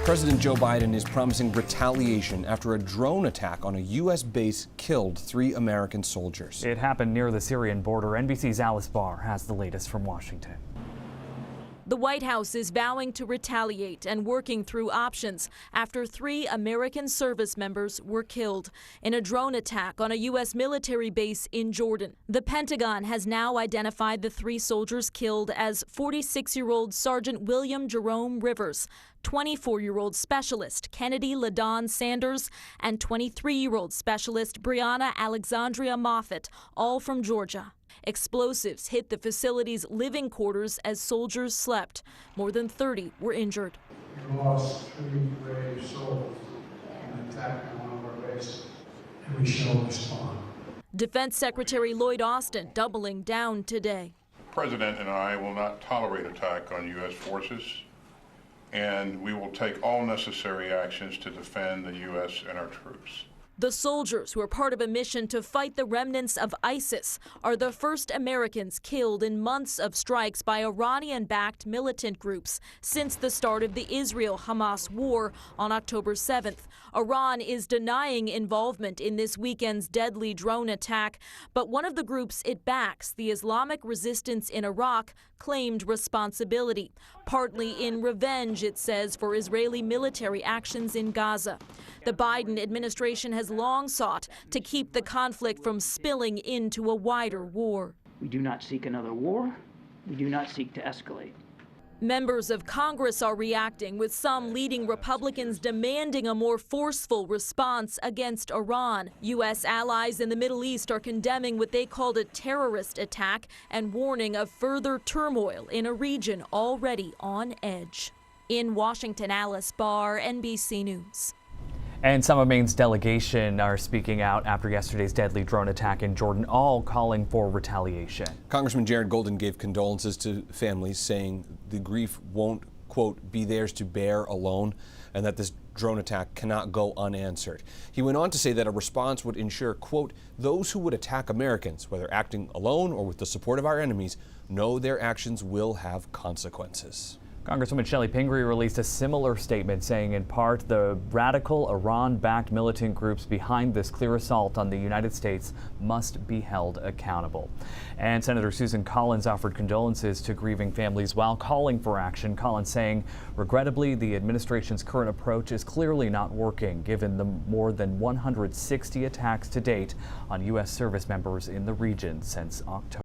President Joe Biden is promising retaliation after a drone attack on a U.S. base killed 3 American soldiers. It happened near the Syrian border. NBC's Alice Barr has the latest from Washington. The White House is vowing to retaliate and working through options after 3 American service members were killed in a drone attack on a U.S. military base in Jordan. The Pentagon has now identified the 3 soldiers killed as 46-year-old Sergeant William Jerome Rivers, 24-year-old specialist Kennedy LaDon Sanders, and 23-year-old specialist Brianna Alexandria Moffett, all from Georgia. Explosives hit the facility's living quarters as soldiers slept. More than 30 were injured. We lost 3 brave souls in an attack on one of our bases, and we shall respond. Defense Secretary Lloyd Austin doubling down today. The President and I will not tolerate attack on U.S. forces, and we will take all necessary actions to defend the U.S. and our troops. The soldiers who are part of a mission to fight the remnants of ISIS are the first Americans killed in months of strikes by Iranian-backed militant groups since the start of the Israel-Hamas war on October 7th. Iran is denying involvement in this weekend's deadly drone attack, but one of the groups it backs, the Islamic Resistance in Iraq, claimed responsibility, partly in revenge, it says, for Israeli military actions in Gaza. The Biden administration has long sought to keep the conflict from spilling into a wider war. We do not seek another war. We do not seek to escalate. Members of Congress are reacting, with some leading Republicans demanding a more forceful response against Iran. U.S. allies in the Middle East are condemning what they called a terrorist attack and warning of further turmoil in a region already on edge. In Washington, Alice Barr, NBC News. And some of Maine's delegation are speaking out after yesterday's deadly drone attack in Jordan, all calling for retaliation. Congressman Jared Golden gave condolences to families, saying the grief won't, quote, be theirs to bear alone, and that this drone attack cannot go unanswered. He went on to say that a response would ensure, quote, those who would attack Americans, whether acting alone or with the support of our enemies, know their actions will have consequences. Congresswoman Shelley Pingree released a similar statement saying, in part, the radical Iran-backed militant groups behind this clear assault on the United States must be held accountable. And Senator Susan Collins offered condolences to grieving families while calling for action. Collins saying, regrettably, the administration's current approach is clearly not working, given the more than 160 attacks to date on U.S. service members in the region since October.